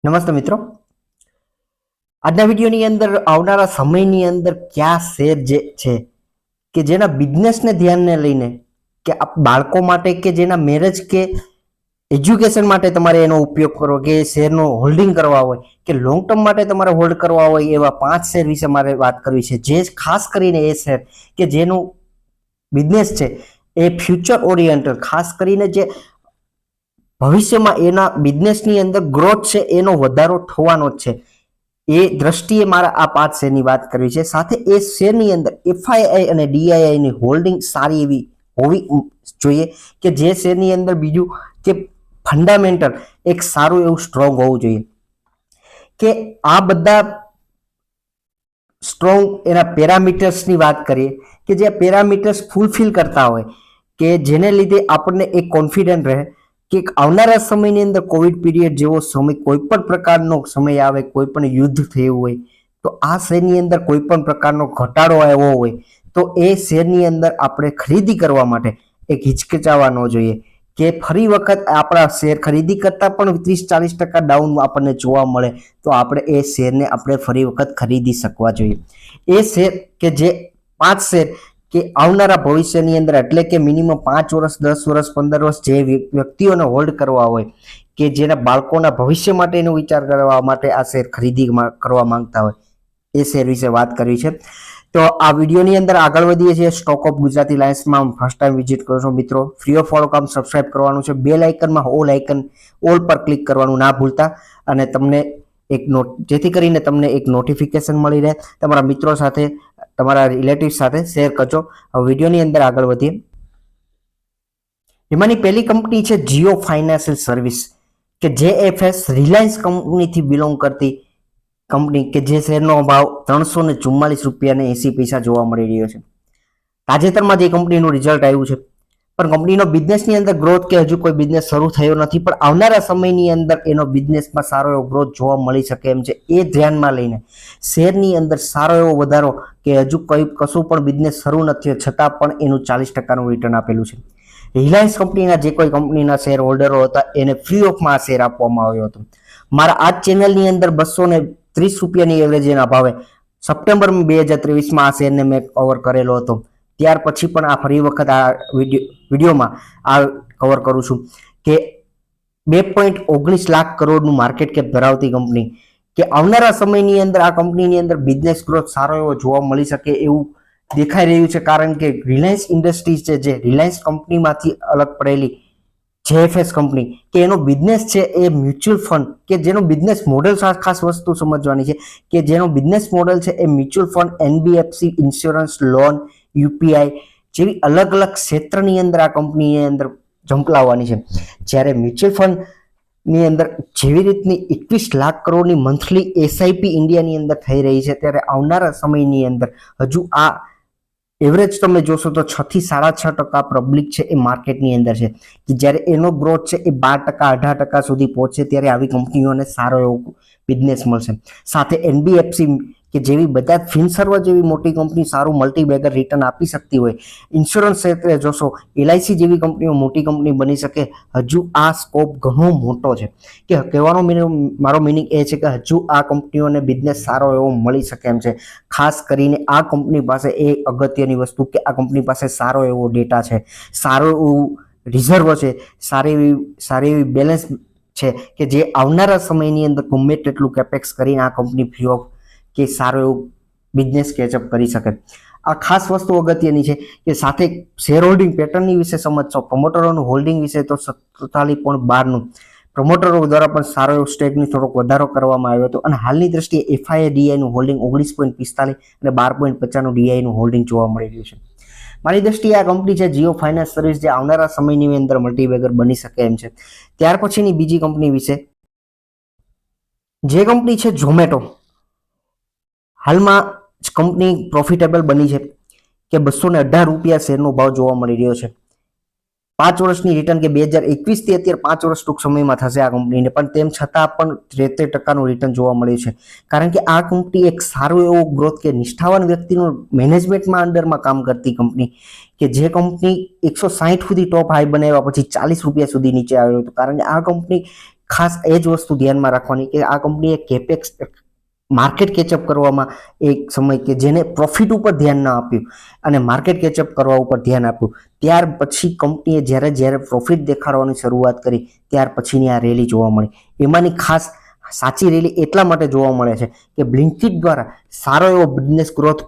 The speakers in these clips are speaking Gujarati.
નમસ્તે મિત્રો, આજના વિડીયોની અંદર આવનારા સમયની અંદર કયા શેર જે છે કે જેના બિઝનેસને ધ્યાનને લઈને કે બાળકો માટે કે જેના મેરેજ કે એજ્યુકેશન માટે તમારે એનો ઉપયોગ કરવો કે શેરનો હોલ્ડિંગ કરવા હોય કે લોંગ ટર્મ માટે તમારે હોલ્ડ કરવા હોય એવા 5 શેર વિશે મારે વાત કરવી છે, જે ખાસ કરીને એ શેર કે જેનું બિઝનેસ છે એ ફ્યુચર ઓરિએન્ટેડ, ખાસ કરીને જે ભવિષ્યમાં એના બિઝનેસની અંદર ગ્રોથ છે એનો વધારો થવાનો જ છે, એ દ્રષ્ટિએ મારા આ 5 શેરની વાત કરવી છે. સાથે એ શેરની અંદર એફઆઈઆઈ અને ડીઆઈઆઈની હોલ્ડિંગ સારી એવી હોવી જોઈએ કે જે શેરની અંદર બીજું કે ફંડામેન્ટલ એક સારું એવું સ્ટ્રોંગ હોવું જોઈએ કે આ બધા સ્ટ્રોંગ એના પેરામીટર્સની વાત કરીએ કે જે પેરામીટર્સ ફૂલફિલ કરતા હોય કે જેને લીધે આપણને એક કોન્ફિડન્ટ રહે કે આવનારા સમયની અંદર કોવિડ પીરિયડ જેવો સમય, કોઈ પણ પ્રકારનો સમય આવે, કોઈ પણ યુદ્ધ થયું હોય તો આ શેરની અંદર કોઈ પણ પ્રકારનો ઘટાડો આવ્યો હોય તો એ શેરની અંદર આપણે ખરીદી કરવા માટે એક હિચકિચાવા ન જોઈએ કે ફરી વખત આપણા શેર ખરીદી કરતાં પણ 30-40% ડાઉન આપણને જોવા મળે તો આપણે એ શેરને આપણે ફરી વખત ખરીદી શકવા જોઈએ. એ શેર કે જે 5 શેર કે આવનારા ભવિષ્યની અંદર એટલે કે મિનિમમ 5 વર્ષ, 10 વર્ષ, 15 વર્ષ જે વ્યક્તિઓને હોલ્ડ કરવા હોય કે જેના બાળકોના ભવિષ્ય માટેનો વિચાર કરવા માટે આ શેર ખરીદી કરવા માંગતા હોય એ શેર વિશે વાત કરવી છે. તો આ વિડીયોની અંદર આગળ વધીએ છીએ. સ્ટોક ઓફ ગુજરાતી લાયન્સમાં ફર્સ્ટ ટાઈમ વિઝિટ કરો છો મિત્રો, ફ્રી ઓફ ફોલો કામ સબસ્ક્રાઇબ કરવાનું છે, બેલ આઇકનમાં ઓલ પર ક્લિક કરવાનું ના ભૂલતા અને તમને જેથી કરીને તમને એક નોટિફિકેશન મળી રહે. તમારા મિત્રો સાથે, તમારા રિલેટિવ સાથે શેર કરજો. હવે વિડીયોની અંદર આગળ વધીએ. એમાંની પહેલી કંપની છે જીઓ ફાઇનાન્શિયલ સર્વિસ કે જેએફએસ, રિલાયન્સ કંપનીથી બિલોંગ કરતી કંપની કે જે શેરનો ભાવ 344 રૂપિયા ને 80 પૈસા જોવા મળી રહ્યો છે. તાજેતરમાં જે કંપનીનું રિઝલ્ટ આવ્યું છે પણ કંપનીનો બિઝનેસની અંદર ગ્રોથ કે હજુ કોઈ બિઝનેસ શરૂ થયો નથી, પણ આવનારા સમયની અંદર એનો બિઝનેસમાં સારો એવો ગ્રોથ જોવા મળી શકે એમ છે. એ ધ્યાનમાં લઈને શેરની અંદર સારો એવો વધારો કે હજુ કશું પણ બિઝનેસ શરૂ નથી છતાં પણ એનું 40%નું રિટર્ન આપેલું છે. રિલાયન્સ કંપનીના જે કોઈ કંપનીના શેર હોલ્ડરો હતા એને ફ્રી ઓફમાં આ શેર આપવામાં આવ્યો હતો. મારા આ ચેનલની અંદર 230 રૂપિયાની એવરેજના ભાવે સપ્ટેમ્બર 2023માં આ શેરને મેં કવર કરેલો હતો. ત્યાર પછી પણ આ ફરી વખત આ વિડીયોમાં આ કવર કરું છું કે 2.19 લાખ કરોડનું માર્કેટ કેપ ધરાવતી કંપની કે આવનારા સમયની અંદર આ કંપનીની અંદર બિઝનેસ ગ્રોથ સારો એવો જોવા મળી શકે એવું દેખાઈ રહ્યું છે. કારણ કે રિલાયન્સ ઇન્ડસ્ટ્રીઝ છે જે રિલાયન્સ કંપનીમાંથી અલગ પડેલી જેએફએસ કંપની કે એનો બિઝનેસ છે એ મ્યુચ્યુઅલ ફંડ કે જેનો બિઝનેસ મોડેલ ખાસ વસ્તુ સમજવાની છે કે જેનો બિઝનેસ મોડેલ છે એ mutual fund, NBFC, insurance, loan, UPI જેવી અલગ અલગ ક્ષેત્રની અંદર આ કંપનીની અંદર ઝંપલાવવાની છે. જ્યારે મ્યુચ્યુઅલ ફંડની અંદર જેવી રીતની 21 લાખ કરોડની મંથલી એસઆઈપી ઇન્ડિયાની અંદર થઈ રહી છે, ત્યારે આવનારા સમયની અંદર હજુ આ એવરેજ તમે જોશો તો 6 થી 6.5% પબ્લિક છે એ માર્કેટની અંદર છે કે જ્યારે એનો ગ્રોથ છે એ 12%, 18% સુધી પહોંચે ત્યારે આવી કંપનીઓને સારો એવો બિઝનેસ મળશે. સાથે એનબીએફસી કે જેવી બધા ફિનસર્વ જેવી મોટી કંપની સારું મલ્ટીબેગર રિટર્ન આપી શકતી હોય, ઇન્સ્યોરન્સ ક્ષેત્રે જોશો એલઆઈસી જેવી કંપનીઓ મોટી કંપની બની શકે. હજુ આ સ્કોપ ઘણો મોટો છે કે કહેવાનો મારો મિનિંગ એ છે કે હજુ આ કંપનીઓને બિઝનેસ સારો એવો મળી શકે એમ છે. ખાસ કરીને આ કંપની પાસે એ અગત્યની વસ્તુ કે આ કંપની પાસે સારો એવો ડેટા છે, સારું એવું રિઝર્વ છે, સારી એવી બેલેન્સ છે કે જે આવનારા સમયની અંદર ગમે તેટલું કેપેક્સ કરીને આ કંપની ફ્રી ઓફ કે સારો એવું બિઝનેસ કેચઅપ કરી શકે. આ ખાસ વસ્તુ અગત્યની છે કે સાથે શેર હોલ્ડિંગ પેટર્નની વિશે સમજશો. પ્રમોટરોનું હોલ્ડિંગ વિશે તો 47.12નું પ્રમોટરો દ્વારા પણ સારો એવો સ્ટેકની થોડોક વધારો કરવામાં આવ્યો હતો અને હાલની દ્રષ્ટિએ એફઆઈએ ડીઆઈનું હોલ્ડિંગ 19.45 અને 12.50નું ડીઆઈનું હોલ્ડિંગ જોવા મળી રહ્યું છે. મારી દ્રષ્ટિએ આ કંપની છે જીઓ ફાઇનાન્સ સર્વિસ જે આવનારા સમયની અંદર મલ્ટીબેગર બની શકે એમ છે. ત્યાર પછીની બીજી કંપની વિશે જે કંપની છે ઝોમેટો, હાલમાં કંપની પ્રોફિટેબલ બની છે કે 218 રૂપિયા શેરનો ભાવ જોવા મળી રહ્યો છે. 5 વર્ષની રિટર્ન કે 2021 થી અત્યારે 5 વર્ષ ટૂંક સમયમાં થશે આ કંપનીને, પણ તેમ છતાં પણ 73%નું રિટર્ન જોવા મળ્યું છે. કારણ કે આ કંપની એક સારું એવો ગ્રોથ કે નિષ્ઠાવાન વ્યક્તિનું મેનેજમેન્ટમાં અંડરમાં કામ કરતી કંપની કે જે કંપની 160 સુધી ટોપ હાઈ બનાવ્યા પછી 40 રૂપિયા સુધી નીચે આવ્યો હતો. કારણ કે આ કંપની ખાસ એ જ વસ્તુ ધ્યાનમાં રાખવાની કે આ કંપનીએ કેપેક્સ માર્કેટ કેચઅપ કરવામાં એક સમય કે જેને પ્રોફિટ ઉપર ધ્યાન ન આપ્યું અને માર્કેટ કેચઅપ કરવા ઉપર ધ્યાન આપ્યું, ત્યાર પછી કંપનીએ જ્યારે પ્રોફિટ દેખાડવાની શરૂઆત કરી ત્યાર પછીની આ રેલી જોવા મળી. એમાંની ખાસ સાચી રેલી એટલા માટે જોવા મળે છે કે બ્લિંકિટ દ્વારા સારો એવો બિઝનેસ ગ્રોથ,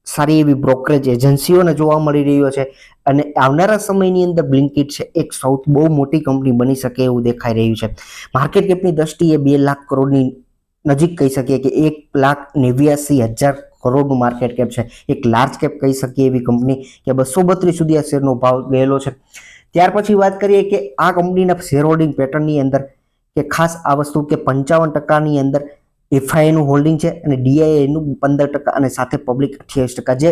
સારી એવી બ્રોકરેજ એજન્સીઓને જોવા મળી રહ્યો છે અને આવનારા સમયની અંદર બ્લિંકિટ છે એક સૌથી બહુ મોટી કંપની બની શકે એવું દેખાઈ રહ્યું છે. માર્કેટ કેપની દ્રષ્ટિએ 2 લાખ કરોડની નજીક કહી શકીએ કે 1,89,000 કરોડનું માર્કેટ કેપ છે. એક લાર્જ કેપ કહી શકીએ એવી કંપની કે 232 સુધી આ શેરનો ભાવ ગયેલો છે. ત્યાર પછી વાત કરીએ કે આ કંપનીના શેર હોલ્ડિંગ પેટર્નની અંદર કે ખાસ આ વસ્તુ કે 55%ની અંદર એફઆઈઆઈનું હોલ્ડિંગ છે અને ડીઆઈઆઈનું 15% અને સાથે પબ્લિક 28%. જે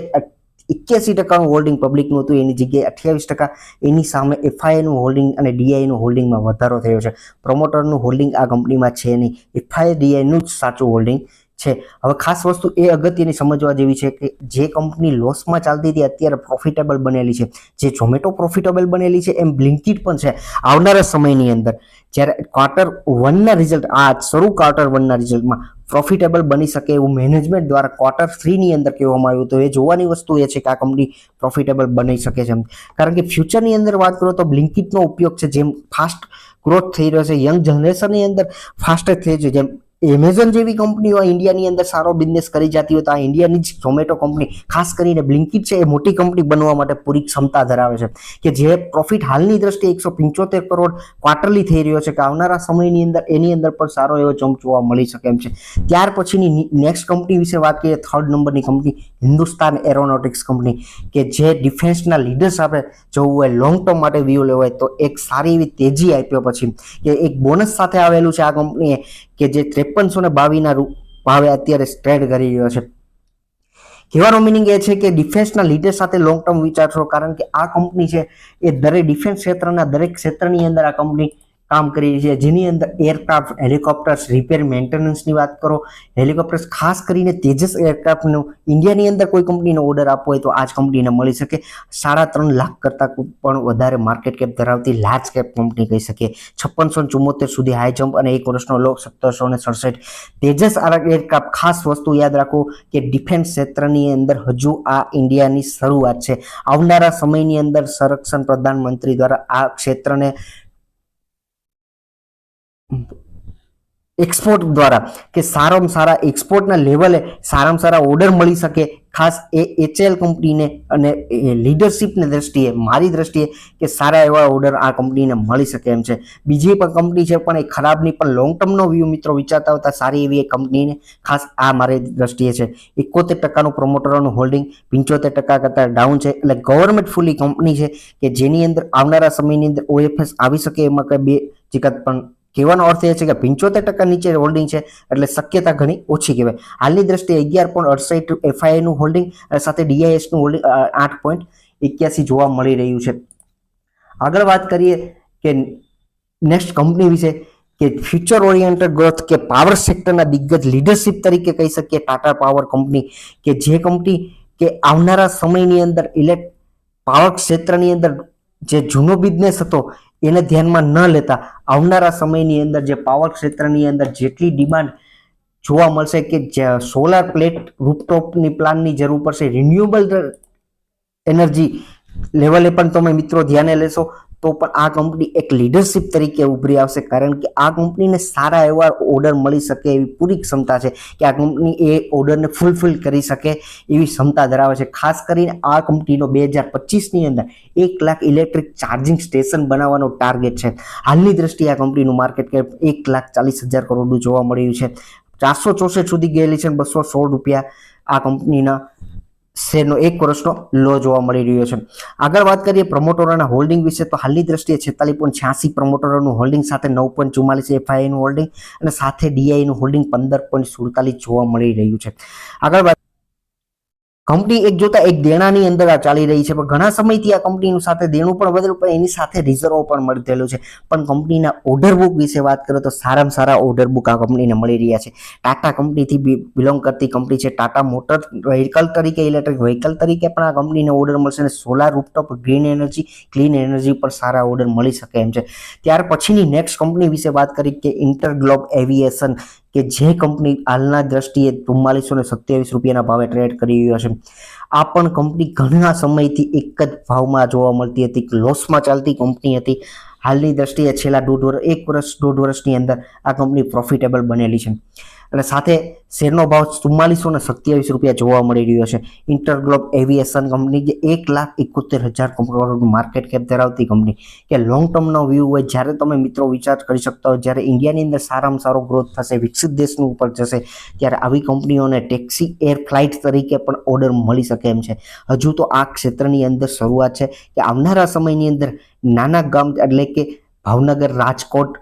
81%નું હોલ્ડિંગ પબ્લિકનું હતું એની જગ્યાએ 28%, એની સામે એફઆઈઆઈનું હોલ્ડિંગ અને ડીઆઈનું હોલ્ડિંગમાં વધારો થયો છે. પ્રમોટરનું હોલ્ડિંગ આ કંપનીમાં છે નહીં, એફઆઈઆઈ ડીઆઈનું જ સાચું હોલ્ડિંગ છે. હવે ખાસ વસ્તુ એ અગત્યની સમજવા જેવી છે કે જે કંપની લોસમાં ચાલતી હતી અત્યારે પ્રોફિટેબલ બનેલી છે. જે ઝોમેટો પ્રોફિટેબલ બનેલી છે એમ બ્લિંકિટ પણ છે. આવનારા સમયની અંદર જ્યારે Q1ના રિઝલ્ટ, આ શરૂ Q1ના રિઝલ્ટમાં પ્રોફિટેબલ બની શકે એવું મેનેજમેન્ટ દ્વારા Q3ની અંદર કહેવામાં આવ્યું. તો એ જોવાની વસ્તુ એ છે કે આ કંપની પ્રોફિટેબલ બની શકે છે. કારણ કે ફ્યુચરની અંદર વાત કરો તો બ્લિંકિટનો ઉપયોગ છે જેમ ફાસ્ટ ગ્રોથ થઈ રહ્યો છે, યંગ જનરેશનની અંદર ફાસ્ટ થઈ છે, જેમ એમેઝોન જેવી કંપનીઓ ઇન્ડિયાની અંદર સારો બિઝનેસ કરી જતી હોય તો આ ઇન્ડિયાની જ ઝોમેટો કંપની, ખાસ કરીને બ્લિંકિટ છે એ મોટી કંપની બનવા માટે પૂરી ક્ષમતા ધરાવે છે કે જે પ્રોફિટ હાલની દ્રષ્ટિએ 175 કરોડ ક્વાર્ટરલી થઈ રહ્યો છે કે આવનારા સમયની અંદર એની અંદર પણ સારો એવો જમ્પ જોવા મળી શકે એમ છે. ત્યાર પછીની નેક્સ્ટ કંપની વિશે વાત કરીએ, 3rd નંબરની કંપની હિન્દુસ્તાન એરોનોટિક્સ કંપની કે જે ડિફેન્સના લીડર્સ આપણે જોવું હોય, લોંગ ટર્મ માટે વ્યૂ લેવો હોય તો એક સારી એવી તેજી આપ્યો પછી કે એક બોનસ સાથે આવેલું છે આ કંપનીએ કે જે 5322 ભાવે અત્યારે ટ્રેડ કરી રહ્યો છે. કહેવાનો મિનિંગ એ છે કે ડિફેન્સના લીડર સાથે લોંગ ટર્મ વિચારશો, કારણ કે આ કંપની છે એ દરેક ડિફેન્સ ક્ષેત્રના દરેક ક્ષેત્રની અંદર આ કંપની કામ કરી રહી છે, જેની અંદર એરક્રાફ્ટ, હેલિકોપ્ટર્સ, રિપેર મેન્ટેનન્સની વાત કરો, હેલિકોપ્ટર્સ ખાસ કરીને તેજસ એરક્રાફ્ટનું ઇન્ડિયાની અંદર કોઈ કંપનીનો ઓર્ડર આપવો હોય તો આ જ કંપનીને મળી શકે. 3.5 લાખ કરતાં પણ વધારે માર્કેટ કેપ ધરાવતી લાર્જ કેપ કંપની કહી શકીએ. 5674 સુધી હાઈ જમ્પ અને 1 વર્ષનો લો 1767. તેજસ એરક્રાફ્ટ, ખાસ વસ્તુ યાદ રાખો કે ડિફેન્સ ક્ષેત્રની અંદર હજુ આ ઇન્ડિયાની શરૂઆત છે. આવનારા સમયની અંદર સંરક્ષણ પ્રધાનમંત્રી દ્વારા આ ક્ષેત્રને એક્સપોર્ટ દ્વારા કે સારામાં સારા એક્સપોર્ટના લેવલે સારામાં સારા ઓર્ડર મળી શકે. ખાસ એ HAL કંપનીને અને લીડરશિપની દ્રષ્ટિએ, મારી દ્રષ્ટિએ કે સારા એવા ઓર્ડર આ કંપનીને મળી શકે એમ છે. બીજી પણ કંપની છે પણ એ ખરાબ નહીં, પણ લોંગ ટર્મનો વ્યૂ મિત્રો વિચારતા હોતા સારી એવી એક કંપનીને ખાસ આ મારી દ્રષ્ટિએ છે. 71%નું પ્રમોટરોનું હોલ્ડિંગ 75% કરતાં ડાઉન છે, એટલે ગવર્મેન્ટ ફૂલી કંપની છે કે જેની અંદર આવનારા સમયની અંદર OFS આવી શકે એમાં કંઈ બે ચિકત પણ. કહેવાનો અર્થ એ છે કે 75% નીચે હોલ્ડિંગ છે એટલે શક્યતા ઘણી ઓછી કહેવાય. હાલની દ્રષ્ટિએ 11.68 એફઆઈઆઈનું હોલ્ડિંગ અને સાથે ડીઆઈએસનું હોલ્ડિંગ 8.81 જોવા મળી રહ્યું છે. આગળ વાત કરીએ કે નેક્સ્ટ કંપની વિશે કે ફ્યુચર ઓરિએન્ટેડ ગ્રોથ કે પાવર સેક્ટરના દિગ્ગજ લીડરશિપ તરીકે કહી શકીએ ટાટા પાવર કંપની કે જે કંપની કે આવનારા સમયની અંદર પાવર ક્ષેત્રની અંદર જે જૂનો બિઝનેસ હતો એને ધ્યાનમાં ન લેતા આવનારા સમયની અંદર જે પાવર ક્ષેત્રની અંદર જેટલી ડિમાન્ડ જોવા મળશે કે સોલાર પ્લેટ રૂફટોપની પ્લાનની જરૂર પડશે, રિન્યુએબલ એનર્જી લેવલે પણ તમે મિત્રો ધ્યાને લેશો તો પણ આ કંપની એક લીડરશિપ તરીકે ઉભરી આવશે. કારણ કે આ કંપનીને સારા એવા ઓર્ડર મળી શકે એવી પૂરી ક્ષમતા છે કે આ કંપની એ ઓર્ડરને ફૂલફિલ કરી શકે એવી ક્ષમતા ધરાવે છે. ખાસ કરીને આ કંપનીનો 2025ની અંદર 1 લાખ ઇલેક્ટ્રિક ચાર્જિંગ સ્ટેશન બનાવવાનો ટાર્ગેટ છે. હાલની દ્રષ્ટિએ આ કંપનીનું માર્કેટ કેપ 1,40,000 કરોડનું જોવા મળ્યું છે. 464 સુધી ગયેલી છે, 216 રૂપિયા આ કંપનીના શેરનો 1 વર્ષનો લો જોવા મળી રહ્યો છે. આગળ વાત કરીએ પ્રમોટરોના હોલ્ડિંગ વિશે તો હાલની દ્રષ્ટિએ 46.86 પ્રમોટરોનું હોલ્ડિંગ સાથે 9.44 એફઆઈઆઈનું હોલ્ડિંગ અને સાથે ડીઆઈનું હોલ્ડિંગ 15.47 જોવા મળી રહ્યું છે. આગળ વાત કંપની એક જોતા એક દેણાની અંદર આ ચાલી રહી છે, પણ ઘણા સમયથી આ કંપનીનું સાથે દેણું પણ વધેલું, પણ એની સાથે રિઝર્વ પણ મળતેલું છે. પણ કંપનીના ઓર્ડર બુક વિશે વાત કરો તો સારામાં સારા ઓર્ડર બુક આ કંપનીને મળી રહ્યા છે. ટાટા કંપનીથી બિલોંગ કરતી કંપની છે. ટાટા મોટર વ્હીકલ તરીકે, ઇલેક્ટ્રિક વ્હીકલ તરીકે પણ આ કંપનીને ઓર્ડર મળશે અને solar rooftop, green energy, clean energy પર સારા ઓર્ડર મળી શકે એમ છે. ત્યાર પછીની નેક્સ્ટ કંપની વિશે વાત કરી કે ઇન્ટરગ્લોબ એવિએશન, કે જે કંપની હાલના દ્રષ્ટિએ 4427 રૂપિયાના ભાવે ટ્રેડ કરી રહ્યો છે. આ પણ કંપની ઘણા સમયથી એક જ ભાવમાં જોવા મળતી હતી, લોસમાં ચાલતી કંપની હતી. હાલની દ્રષ્ટિએ છેલ્લા 1 વર્ષની અંદર આ કંપની પ્રોફિટેબલ બનેલી છે અને સાથે શેરનો ભાવ 4427 રૂપિયા જોવા મળી રહ્યો છે. ઇન્ટરગ્લોબ એવિએશન કંપની જે 1,71,000 કરોડનું માર્કેટ કેપ ધરાવતી કંપની, કે લોંગ ટર્મનો વ્યૂ હોય, જ્યારે તમે મિત્રો વિચાર કરી શકતા હોય, જ્યારે ઇન્ડિયાની અંદર સારામાં સારો ગ્રોથ થશે, વિકસિત દેશનું ઉપર જશે, ત્યારે આવી કંપનીઓને ટેક્સી એર ફ્લાઇટ તરીકે પણ ઓર્ડર મળી શકે એમ છે. હજુ તો આ ક્ષેત્રની અંદર શરૂઆત છે કે આવનારા સમયની અંદર નાના ગામ એટલે કે ભાવનગર, રાજકોટ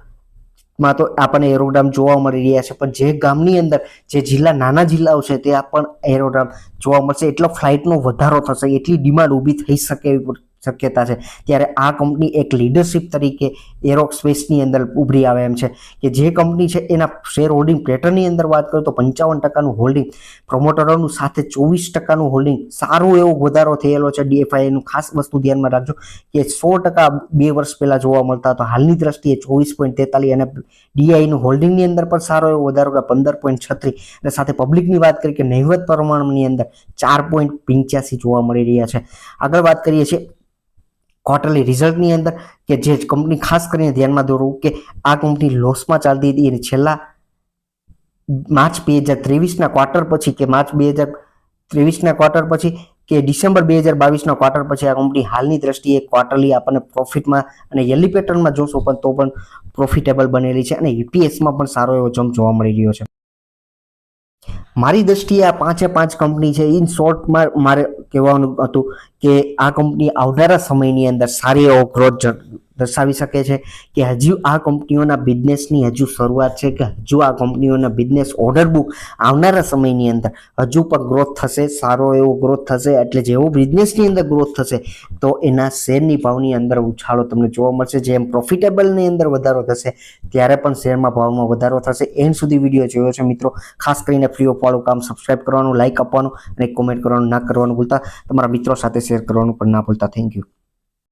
માં તો આપણને એરોડ્રામ જોવા મળી રહ્યા છે, પણ જે ગામની અંદર જે નાના જિલ્લાઓ છે ત્યાં પણ એરોડ્રામ જોવા મળશે. એટલો ફ્લાઇટનો વધારો થશે, એટલી ડિમાન્ડ ઊભી થઈ શકે એવી શક્યતા છે. ત્યારે આ કંપની એક લીડરશિપ તરીકે એરોસ્પેસની અંદર ઉભરી આવે એમ છે, કે જે કંપની છે એના શેર હોલ્ડિંગ પેટર્નની અંદર વાત કરું તો 55% હોલ્ડિંગ પ્રમોટરોનું, સાથે 24% હોલ્ડિંગ, સારો એવો વધારો થયેલો છે. ડીએફઆઈનું ખાસ વસ્તુ ધ્યાનમાં રાખજો કે 100% 2 વર્ષ પહેલા જોવા મળતા હતા, હાલની દ્રષ્ટિએ 24.43, અને ડીઆઈનું હોલ્ડિંગની અંદર પણ સારો એવો વધારો કે 15.36, અને સાથે પબ્લિકની વાત કરીએ કે નહિવત પ્રમાણની અંદર 4.85 જોવા મળી રહ્યા છે. આગળ વાત કરીએ છીએ ક્વાર્ટરલી રિઝલ્ટની અંદર, કે જે કંપની ખાસ કરીને ધ્યાનમાં દોરવું કે આ કંપની લોસમાં ચાલતી હતી અને છેલ્લા માર્ચ 2023ના ક્વાર્ટર પછી, કે માર્ચ 2023ના ક્વાર્ટર પછી, કે ડિસેમ્બર 2022ના ક્વાર્ટર પછી આ કંપની હાલની દ્રષ્ટિએ ક્વાર્ટરલી આપણને પ્રોફિટમાં અને યરલી પેટર્નમાં જોશો પણ તો પણ પ્રોફિટેબલ બનેલી છે અને ઈપીએસમાં પણ સારો એવો જમ્પ જોવા મળી રહ્યો છે. મારી દ્રષ્ટિએ આ 5 કંપની છે. ઇન શોર્ટમાં મારે કહેવાનું હતું કે આ કંપની આવનારા સમયની અંદર સારી એવો ગ્રોથ દર્શાવી શકે છે, કે હજુ આ કંપનીઓના બિઝનેસની હજુ શરૂઆત છે, કે હજુ આ કંપનીઓના બિઝનેસ ઓર્ડર બુક આવનારા સમયની અંદર હજુ પણ ગ્રોથ થશે, સારો એવો ગ્રોથ થશે. એટલે જેવો બિઝનેસની અંદર ગ્રોથ થશે તો એના શેરની ભાવની અંદર ઉછાળો તમને જોવા મળશે. જેમ પ્રોફિટેબલની અંદર વધારો થશે ત્યારે પણ શેરમાં ભાવમાં વધારો થશે. એન્ડ સુધી વિડીયો જોયો છે મિત્રો, ખાસ કરીને ફ્રી ઓફ વાળું કામ સબસ્ક્રાઇબ કરવાનું, લાઇક આપવાનું અને કોમેન્ટ કરવાનું ના કરવાનું ભૂલતા. તમારા મિત્રો સાથે શેર કરવાનું પણ ના ભૂલતા. Thank you.